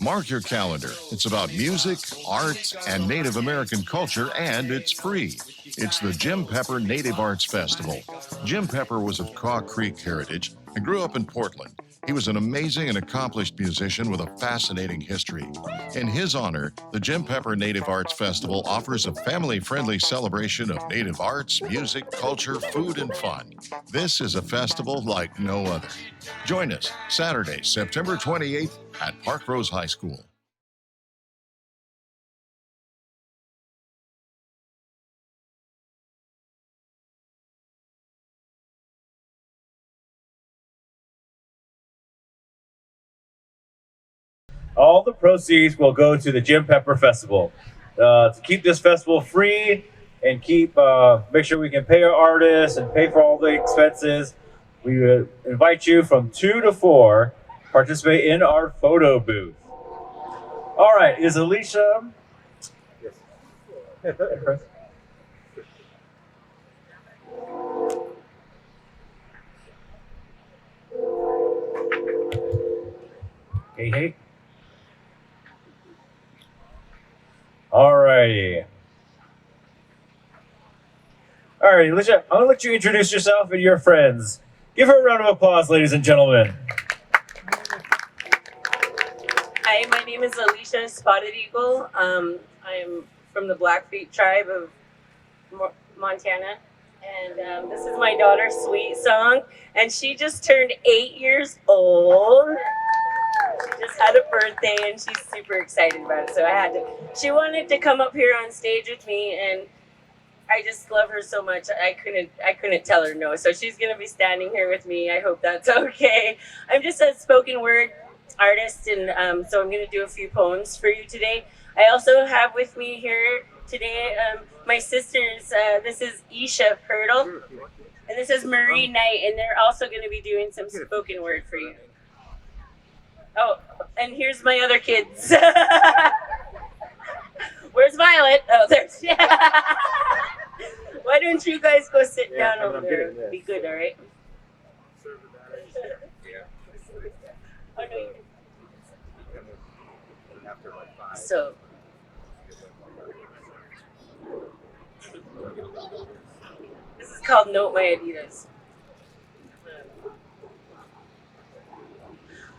Mark your calendar. It's about music, art, and Native American culture, and it's free. It's the Jim Pepper Native Arts Festival. Jim Pepper was of Caw Creek heritage and grew up in Portland. He was an amazing and accomplished musician with a fascinating history. In his honor, the Jim Pepper Native Arts Festival offers a family-friendly celebration of Native arts, music, culture, food, and fun. This is a festival like no other. Join us Saturday, September 28th at Park Rose High School. All the proceeds will go to the Jim Pepper Festival. To keep this festival free and make sure we can pay our artists and pay for all the expenses, we would invite you from 2 to 4 participate in our photo booth. All right, is Alicia? Yes. Hey. All righty. All right, Alicia, I'm gonna let you introduce yourself and your friends. Give her a round of applause, ladies and gentlemen. Hi, my name is Alicia Spotted Eagle. I'm from the Blackfeet tribe of Montana. And this is my daughter, Sweet Song. And she just turned 8 years old. She just had a birthday and she's super excited about it. So she wanted to come up here on stage with me, and I just love her so much. I couldn't tell her no. So she's gonna be standing here with me. I hope that's okay. I'm just a spoken word artist, and so I'm gonna do a few poems for you today. I also have with me here today my sisters. This is Ei-Shah Pirtle, and this is Marie Knight, and they're also gonna be doing some spoken word for you. Oh, and here's my other kids. Where's Violet? Oh, there's. Why don't you guys go sit down over there? Be good, all right? Oh, no, you so. This is called Note My Adidas.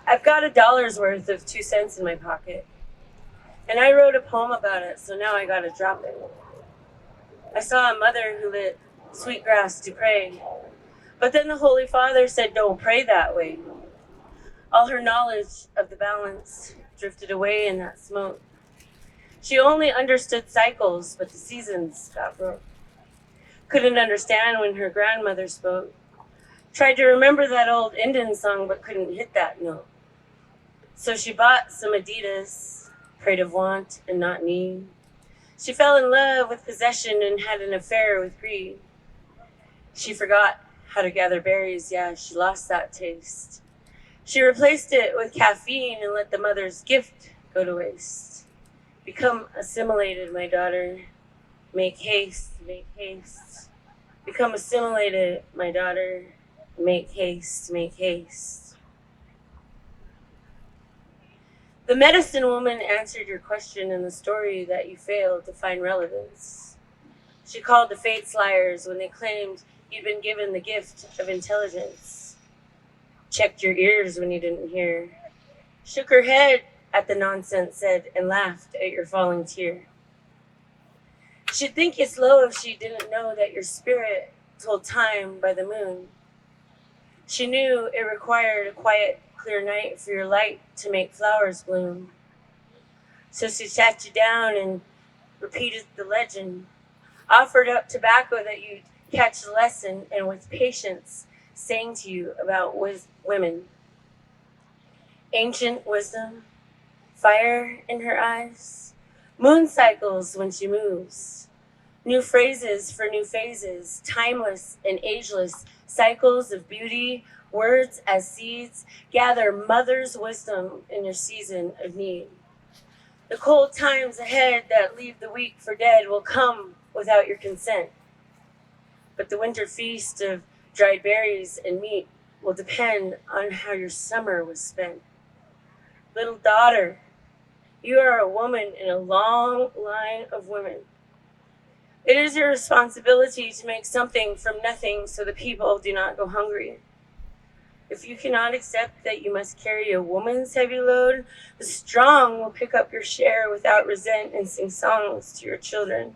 I've got $1 worth of 2 cents in my pocket. And I wrote a poem about it, so now I gotta drop it. I saw a mother who lit sweetgrass to pray. But then the Holy Father said, don't pray that way. All her knowledge of the balance drifted away in that smoke. She only understood cycles, but the seasons got broke. Couldn't understand when her grandmother spoke. Tried to remember that old Indian song, but couldn't hit that note. So she bought some Adidas, prayed of want and not need. She fell in love with possession and had an affair with greed. She forgot how to gather berries, yeah, she lost that taste. She replaced it with caffeine and let the mother's gift go to waste. Become assimilated, my daughter. Make haste, make haste. Become assimilated, my daughter. Make haste, make haste. The medicine woman answered your question in the story that you failed to find relevance. She called the fates liars when they claimed you'd been given the gift of intelligence. Checked your ears when you didn't hear. Shook her head at the nonsense said and laughed at your falling tear. She'd think you slow if she didn't know that your spirit told time by the moon. She knew it required a quiet, clear night for your light to make flowers bloom. So she sat you down and repeated the legend, offered up tobacco that you'd catch the lesson, and with patience sang to you about women. Ancient wisdom, fire in her eyes, moon cycles when she moves, new phrases for new phases, timeless and ageless, cycles of beauty, words as seeds, gather mother's wisdom in your season of need. The cold times ahead that leave the weak for dead will come without your consent. But the winter feast of dried berries and meat will depend on how your summer was spent. Little daughter, You are a woman in a long line of women. It is your responsibility to make something from nothing so the people do not go hungry. If you cannot accept that you must carry a woman's heavy load, the strong will pick up your share without resent and sing songs to your children.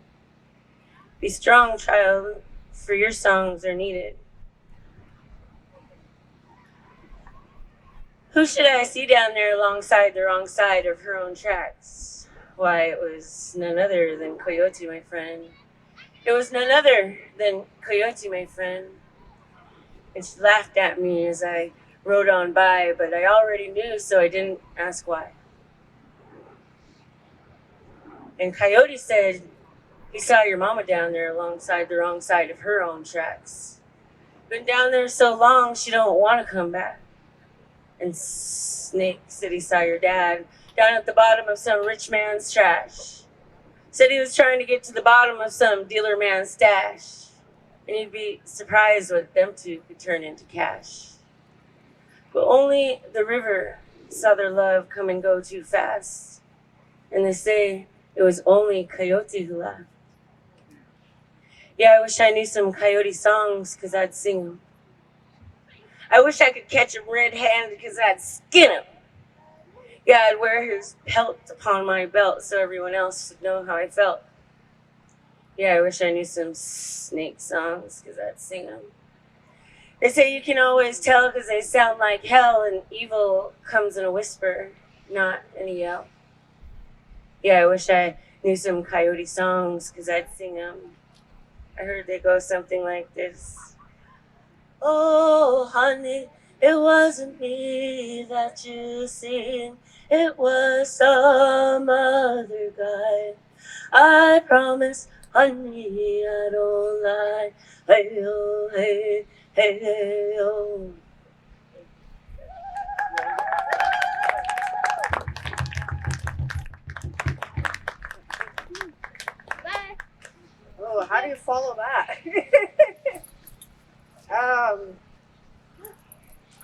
Be strong, child, for your songs are needed. Who should I see down there alongside the wrong side of her own tracks? Why, it was none other than Coyote, my friend. It was none other than Coyote, my friend. And she laughed at me as I rode on by, but I already knew, so I didn't ask why. And Coyote said he saw your mama down there alongside the wrong side of her own tracks. Been down there so long, she don't want to come back. And Snake said he saw your dad down at the bottom of some rich man's trash. Said he was trying to get to the bottom of some dealer man's stash. And you'd be surprised what them two could turn into cash. But only the river saw their love come and go too fast. And they say it was only Coyote who laughed. Yeah, I wish I knew some Coyote songs, 'cause I'd sing them. I wish I could catch him red-handed, 'cause I'd skin him. Yeah, I'd wear his pelt upon my belt so everyone else would know how I felt. Yeah, I wish I knew some Snake songs, 'cause I'd sing them. They say you can always tell 'cause they sound like hell, and evil comes in a whisper, not in a yell. Yeah, I wish I knew some Coyote songs, 'cause I'd sing them. I heard they go something like this. Oh, honey, it wasn't me that you seen. It was some other guy. I promise, honey, I don't lie. Hey, oh, hey, hey, hey, oh. Oh, how do you follow that?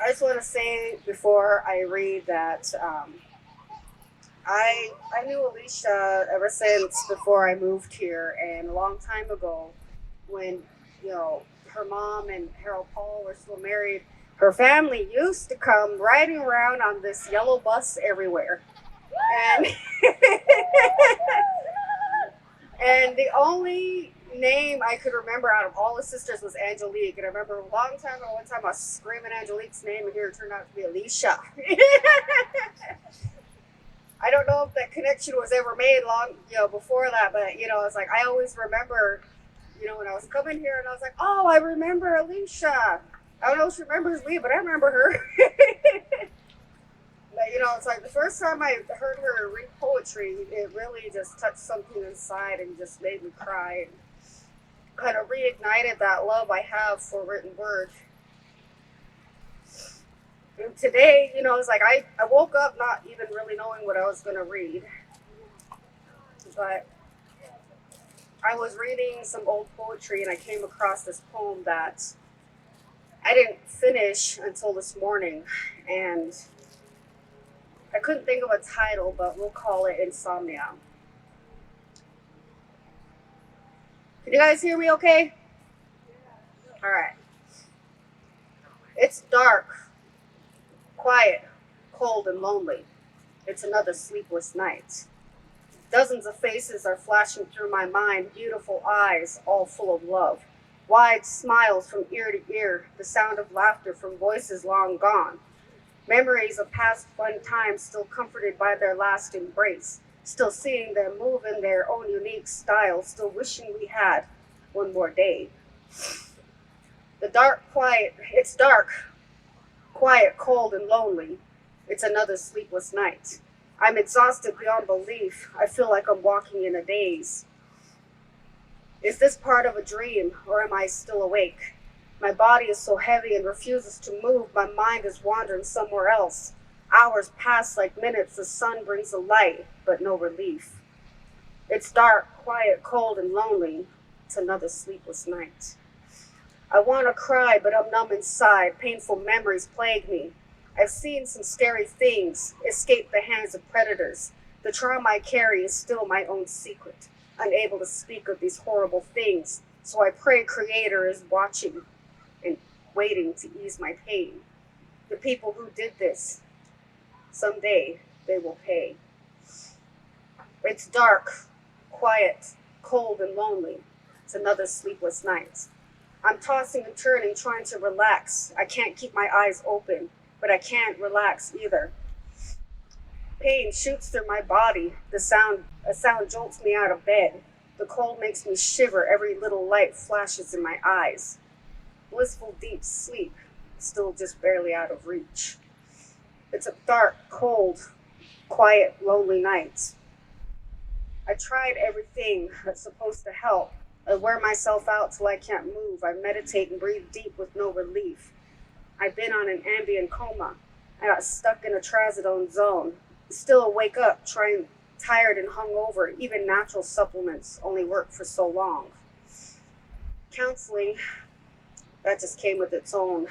I just want to say before I read that I knew Alicia ever since before I moved here, and a long time ago, when her mom and Harold Paul were still married, her family used to come riding around on this yellow bus everywhere, and and the only name I could remember out of all the sisters was Angelique. And I remember a long time ago, one time I was screaming Angelique's name, and here it turned out to be Alicia. I don't know if that connection was ever made before that, but it's like I always remember, when I was coming here, and I was like, oh, I remember Alicia. I don't know if she remembers me, but I remember her. But it's like the first time I heard her read poetry, it really just touched something inside and just made me cry, and kind of reignited that love I have for written word. And today, it's like I woke up not even really knowing what I was going to read, but I was reading some old poetry, and I came across this poem that I didn't finish until this morning, and I couldn't think of a title, but we'll call it Insomnia. Can you guys hear me okay? All right. It's dark, quiet, cold, and lonely. It's another sleepless night. Dozens of faces are flashing through my mind, beautiful eyes, all full of love. Wide smiles from ear to ear, the sound of laughter from voices long gone. Memories of past fun times still comforted by their last embrace, still seeing them move in their own unique style, still wishing we had one more day. It's dark, quiet, cold, and lonely. It's another sleepless night. I'm exhausted beyond belief. I feel like I'm walking in a daze. Is this part of a dream, or am I still awake? My body is so heavy and refuses to move. My mind is wandering somewhere else. Hours pass like minutes. The sun brings a light, but no relief. It's dark, quiet, cold, and lonely. It's another sleepless night. I want to cry, but I'm numb inside. Painful memories plague me. I've seen some scary things, escaped the hands of predators, The trauma I carry is still my own secret, unable to speak of these horrible things, so I pray Creator is watching and waiting to ease my pain. The people who did this, someday they will pay. It's dark, quiet, cold, and lonely. It's another sleepless night. I'm tossing and turning, trying to relax. I can't keep my eyes open, but I can't relax either. Pain shoots through my body. A sound jolts me out of bed. The cold makes me shiver. Every little light flashes in my eyes. Blissful deep sleep, still just barely out of reach. It's a dark, cold, quiet, lonely night. I tried everything that's supposed to help. I wear myself out till I can't move. I meditate and breathe deep with no relief. I've been on an Ambien coma. I got stuck in a trazodone zone. Still wake up, tired and hungover. Even natural supplements only work for so long. Counseling, that just came with its own,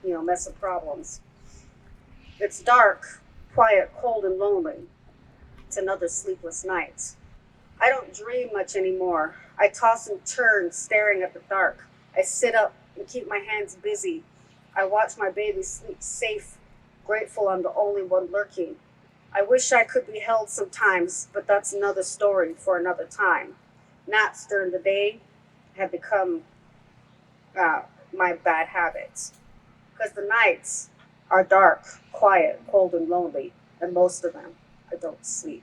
mess of problems. It's dark, quiet, cold, and lonely. It's another sleepless night. I don't dream much anymore. I toss and turn, staring at the dark. I sit up and keep my hands busy. I watch my baby sleep safe, grateful I'm the only one lurking. I wish I could be held sometimes, but that's another story for another time. Naps during the day have become my bad habits, because the nights are dark, quiet, cold, and lonely, and most of them I don't sleep.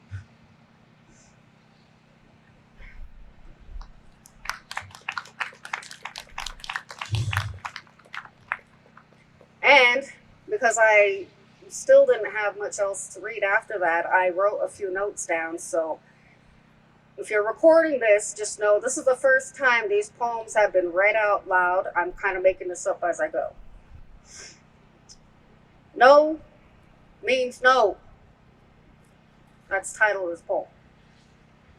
And because I still didn't have much else to read after that, I wrote a few notes down. So if you're recording this, just know this is the first time these poems have been read out loud. I'm kind of making this up as I go. No means no. That's the title of this poem.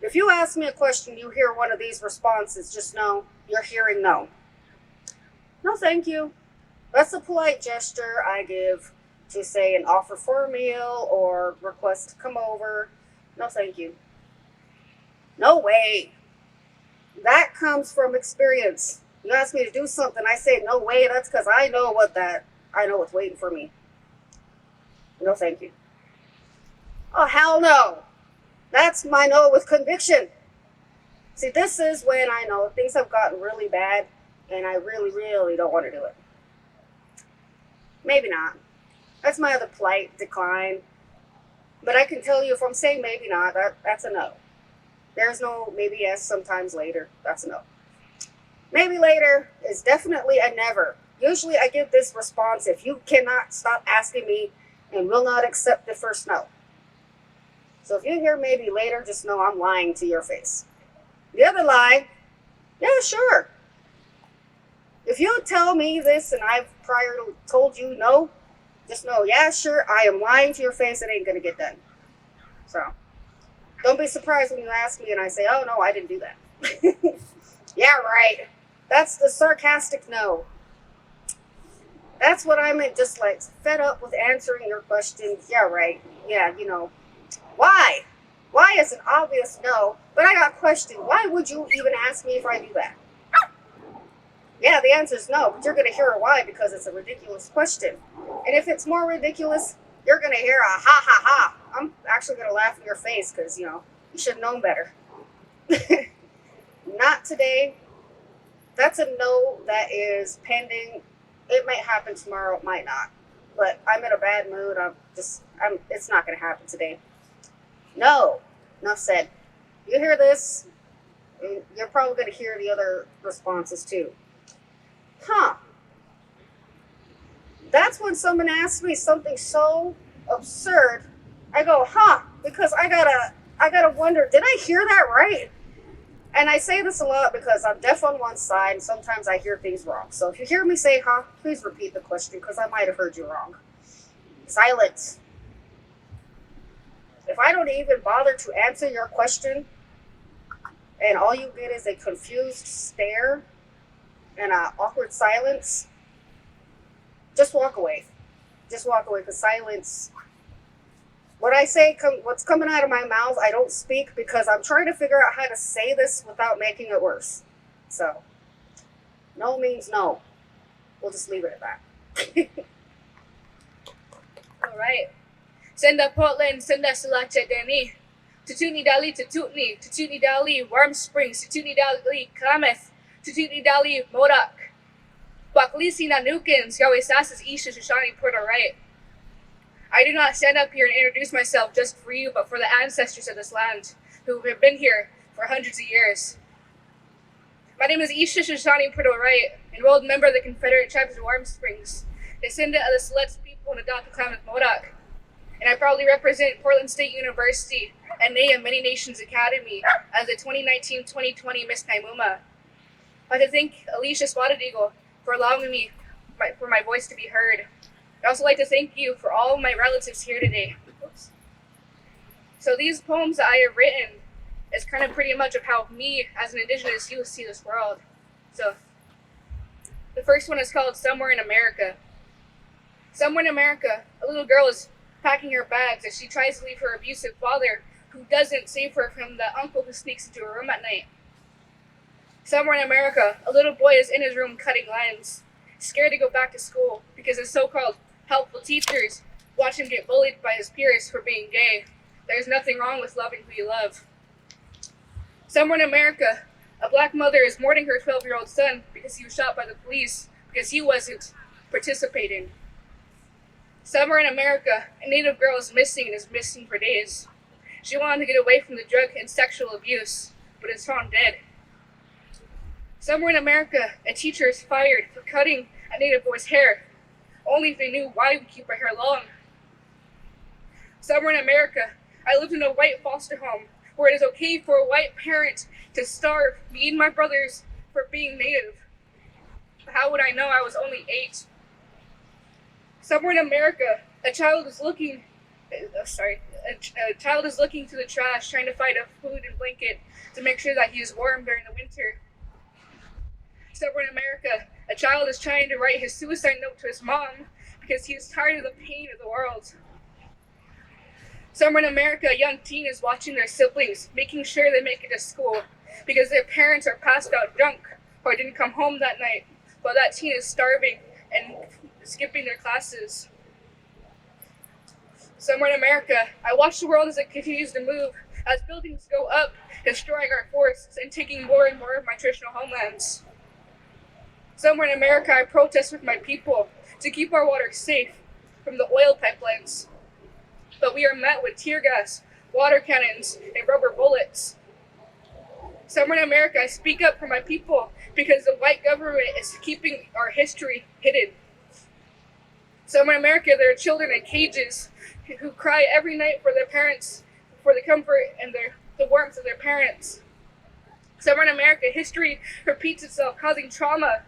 If you ask me a question, you hear one of these responses, just know you're hearing no. No, thank you. That's a polite gesture I give to say an offer for a meal or request to come over. No, thank you. No way. That comes from experience. You ask me to do something, I say no way. That's because I know what's waiting for me. No, thank you. Oh, hell no. That's my no with conviction. See, this is when I know things have gotten really bad and I really, really don't want to do it. Maybe not. That's my other polite decline. But I can tell you if I'm saying maybe not, that's a no. There's no maybe yes sometimes later. That's a no. Maybe later is definitely a never. Usually I give this response if you cannot stop asking me and will not accept the first no. So if you hear maybe later, just know I'm lying to your face. The other lie, yeah, sure. If you tell me this and I've prior told you no, just know, yeah, sure, I am lying to your face. It ain't going to get done. So don't be surprised when you ask me and I say, oh, no, I didn't do that. Yeah, right. That's the sarcastic no. That's what I meant, just like fed up with answering your questions. Yeah, right. Yeah, Why? Why is an obvious no, but I got questioned. Why would you even ask me if I do that? Yeah, the answer is no, but you're going to hear a why because it's a ridiculous question. And if it's more ridiculous, you're going to hear a ha ha ha. I'm actually going to laugh in your face because, you should have known better. Not today. That's a no that is pending. It might happen tomorrow, it might not. But I'm in a bad mood. It's not going to happen today. No, enough said. You hear this, you're probably going to hear the other responses too. Huh. That's when someone asks me something so absurd, I go, huh, because I gotta wonder, did I hear that right? And I say this a lot because I'm deaf on one side and sometimes I hear things wrong. So if you hear me say, huh, please repeat the question because I might have heard you wrong. Silence. If I don't even bother to answer your question and all you get is a confused stare and an awkward silence, just walk away. Just walk away because silence What I say, what's coming out of my mouth, I don't speak because I'm trying to figure out how to say this without making it worse. So, no means no. We'll just leave it at that. All right. Senda Portland, senda Salacha Deni. Tutuni Dali, Tutuni Dali, Warm Springs, Tutuni Dali, Klamath, Tutuni Dali, Modoc. Baklisi Nanukins, Yahweh Sasas, Ei-Shah, Shoshani, Pirtle-Wright. I do not stand up here and introduce myself just for you, but for the ancestors of this land who have been here for hundreds of years. My name is Ei-Shah Shoshani Pirtle-Wright, enrolled member of the Confederate Tribes of Warm Springs, descendant of the Siletz people in the Daca Klamath Modoc, and I proudly represent Portland State University and NAIA Many Nations Academy as the 2019-2020 Miss Naimuma. I'd like to thank Alicia Spotted Eagle for allowing me for my voice to be heard. I'd also like to thank you for all my relatives here today. Oops. So these poems that I have written is kind of pretty much of how me as an Indigenous youth see this world. So the first one is called Somewhere in America. Somewhere in America, a little girl is packing her bags as she tries to leave her abusive father, who doesn't save her from the uncle who sneaks into her room at night. Somewhere in America, a little boy is in his room cutting lines, scared to go back to school because his so-called helpful teachers watch him get bullied by his peers for being gay. There's nothing wrong with loving who you love. Somewhere in America, a black mother is mourning her 12-year-old son because he was shot by the police because he wasn't participating. Somewhere in America, a Native girl is missing and is missing for days. She wanted to get away from the drug and sexual abuse, but is found dead. Somewhere in America, a teacher is fired for cutting a Native boy's hair, only if they knew why we keep our hair long. Somewhere in America, I lived in a white foster home where it is okay for a white parent to starve me and my brothers for being Native. How would I know I was only 8? Somewhere in America, a child is looking to the trash, trying to find a food and blanket to make sure that he is warm during the winter. Somewhere in America, a child is trying to write his suicide note to his mom because he is tired of the pain of the world. Somewhere in America, a young teen is watching their siblings, making sure they make it to school because their parents are passed out drunk or didn't come home that night, while that teen is starving and skipping their classes. Somewhere in America, I watch the world as it continues to move, as buildings go up, destroying our forests and taking more and more of my traditional homelands. Somewhere in America, I protest with my people to keep our water safe from the oil pipelines. But we are met with tear gas, water cannons, and rubber bullets. Somewhere in America, I speak up for my people because the white government is keeping our history hidden. Somewhere in America, there are children in cages who cry every night for their parents, for the comfort and the warmth of their parents. Somewhere in America, history repeats itself, causing trauma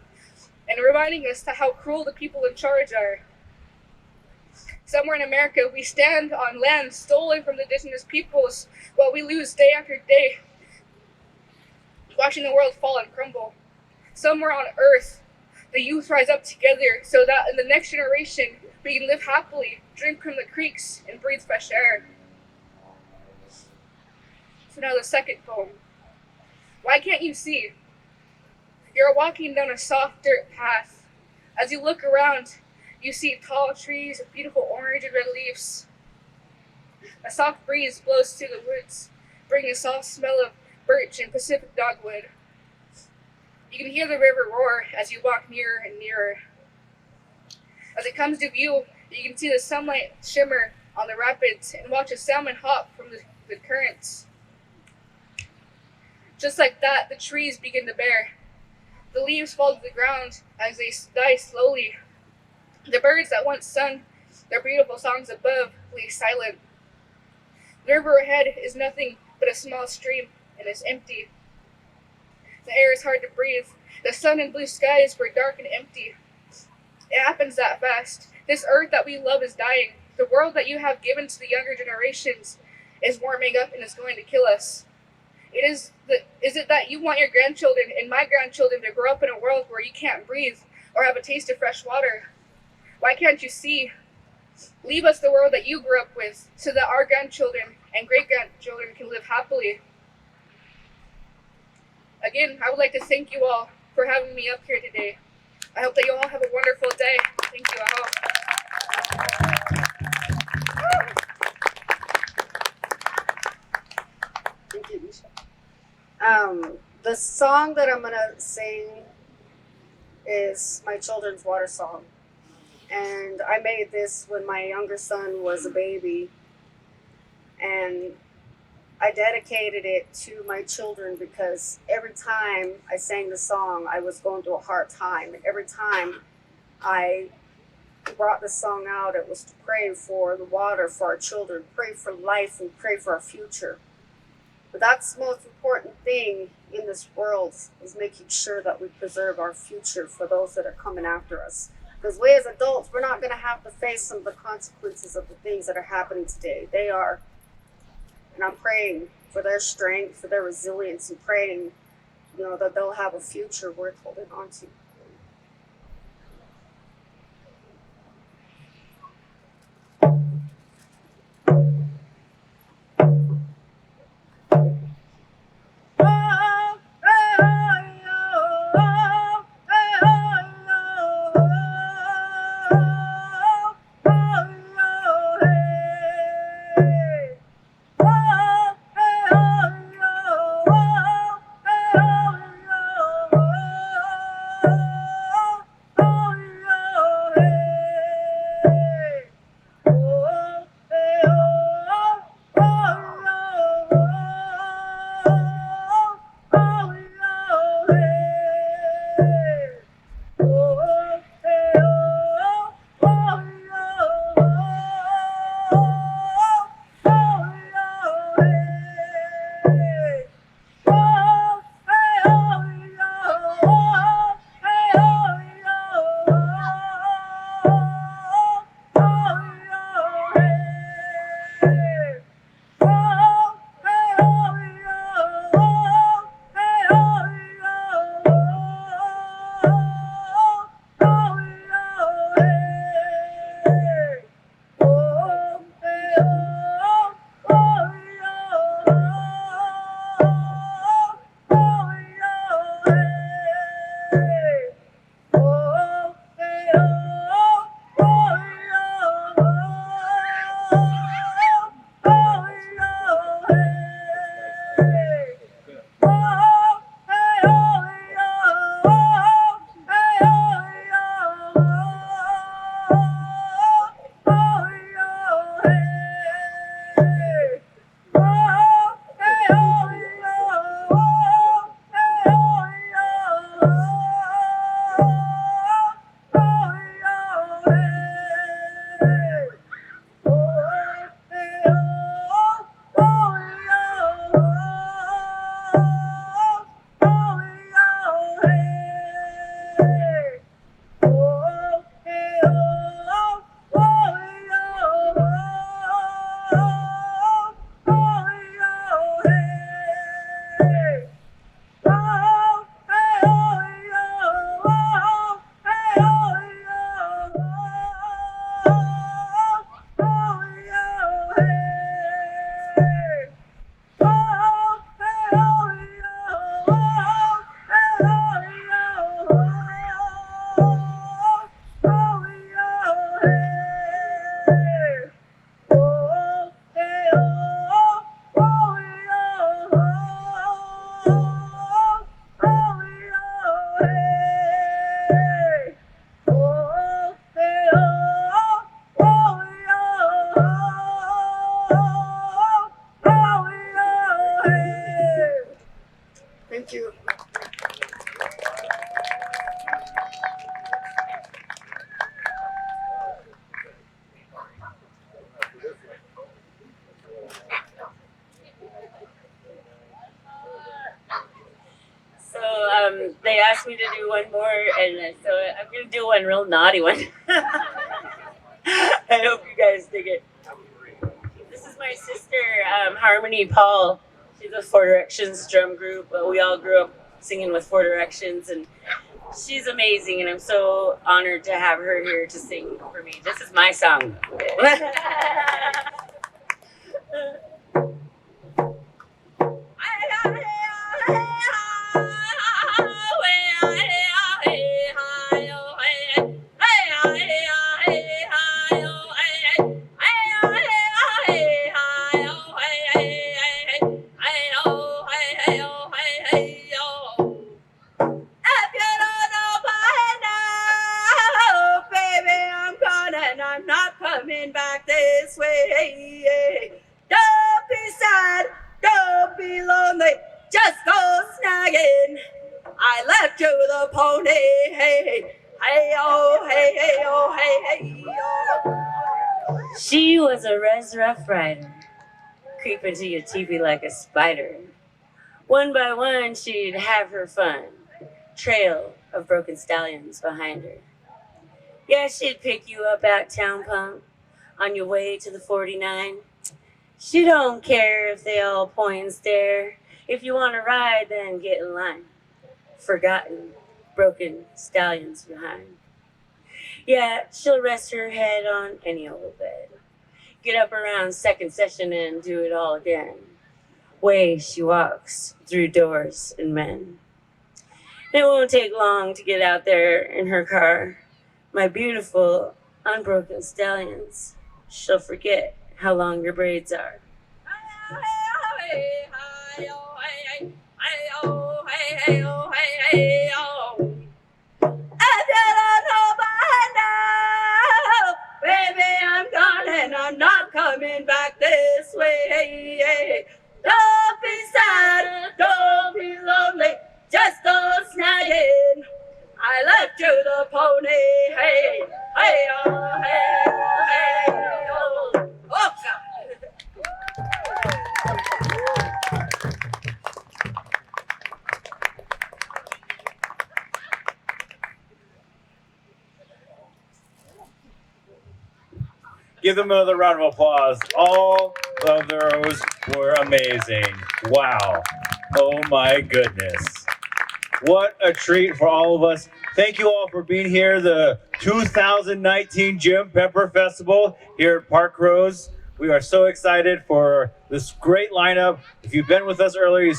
and reminding us to how cruel the people in charge are. Somewhere in America, we stand on land stolen from the indigenous peoples while we lose day after day, watching the world fall and crumble. Somewhere on Earth, the youth rise up together so that in the next generation, we can live happily, drink from the creeks, and breathe fresh air. So now the second poem. Why can't you see? You're walking down a soft dirt path. As you look around, you see tall trees with beautiful orange and red leaves. A soft breeze blows through the woods, bringing a soft smell of birch and Pacific dogwood. You can hear the river roar as you walk nearer and nearer. As it comes to view, you can see the sunlight shimmer on the rapids and watch a salmon hop from the currents. Just like that, the trees begin to bear. The leaves fall to the ground as they die slowly. The birds that once sung their beautiful songs above lay silent. The river ahead is nothing but a small stream and is empty. The air is hard to breathe. The sun and blue skies were dark and empty. It happens that fast. This earth that we love is dying. The world that you have given to the younger generations is warming up and is going to kill us. Is it that you want your grandchildren and my grandchildren to grow up in a world where you can't breathe or have a taste of fresh water? Why can't you see? Leave us the world that you grew up with so that our grandchildren and great-grandchildren can live happily. Again, I would like to thank you all for having me up here today. I hope that you all have a wonderful day. Thank you, I hope. Thank you, Alicia. The song that I'm gonna sing is my children's water song. And I made this when my younger son was a baby. And I dedicated it to my children because every time I sang the song, I was going through a hard time. Every time I brought the song out, it was to pray for the water for our children, pray for life, and pray for our future. But that's the most important thing in this world, is making sure that we preserve our future for those that are coming after us. Because we as adults, we're not going to have to face some of the consequences of the things that are happening today. They are. And I'm praying for their strength, for their resilience, and praying, that they'll have a future worth holding on to. Thank you. So they asked me to do one more, and so I'm going to do one real naughty one. I hope you guys dig it. This is my sister, Harmony Paul. She's a Four Directions drum group. We all grew up singing with Four Directions, and She's amazing, and I'm so honored to have her here to sing for me. This is my song. I'm not coming back this way. Don't be sad, don't be lonely, just go snagging. I left you the pony. Hey, hey, oh, hey, hey, oh, hey, hey, oh. She was a res rough rider, creeping to your TV like a spider. One by one, she'd have her fun. Trail of broken stallions behind her. Yeah, she'd pick you up at Town Pump on your way to the 49. She don't care if they all point and stare. If you want to ride, then get in line. Forgotten, broken stallions behind. Yeah, she'll rest her head on any old bed. Get up around second session and do it all again. Way she walks through doors and men. It won't take long to get out there in her car. My beautiful, unbroken stallions, she'll forget how long your braids are. Baby, I'm gone and I'm not coming back this way. Don't be sad, don't be lonely, just go snagging. I left you the pony. Hey, hey, oh, hey, oh, hey, oh. Oh, Give them another round of applause. All of those were amazing. Wow. Oh my goodness. What a treat for all of us. Thank you all for being here. The 2019 Jim Pepper Festival here at Park Rose. We are so excited for this great lineup. If you've been with us earlier,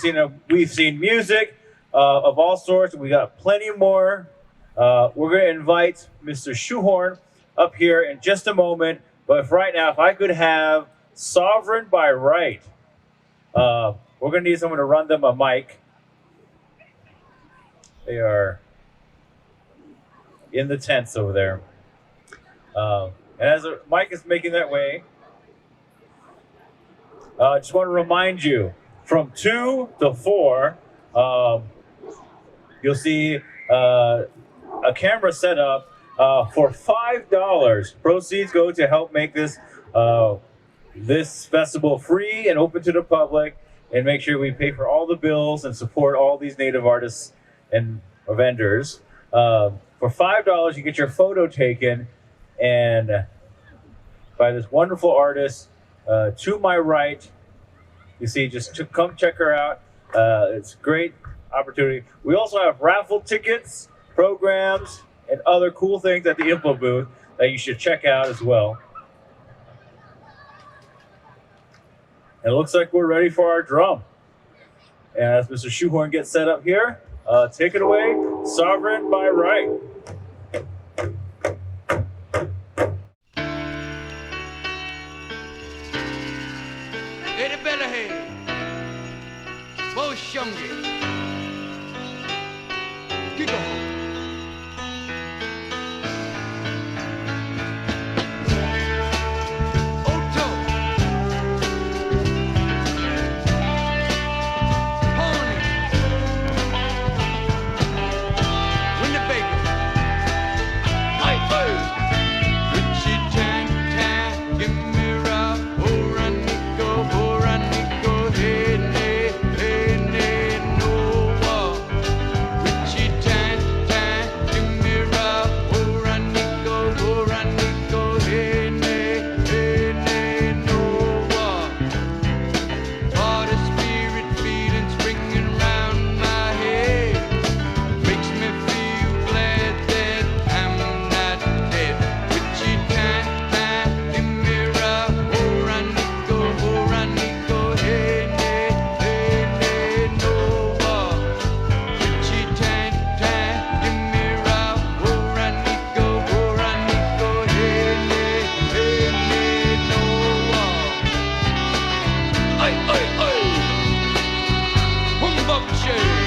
we've seen music of all sorts. We got plenty more. We're going to invite Mr. Shoehorn up here in just a moment. But right now, if I could have Sovereign by Right, we're going to need someone to run them a mic. They are in the tents over there. And as the mic is making that way, I just want to remind you, from 2 to 4, you'll see a camera set up for $5. Proceeds go to help make this festival free and open to the public, and make sure we pay for all the bills and support all these Native artists and vendors. For $5, you get your photo taken and by this wonderful artist to my right. You see, come check her out. It's a great opportunity. We also have raffle tickets, programs, and other cool things at the info booth that you should check out as well. And it looks like we're ready for our drum. And as Mr. Shoehorn gets set up here, take it away, Sovereign by Right. Humbug Jay.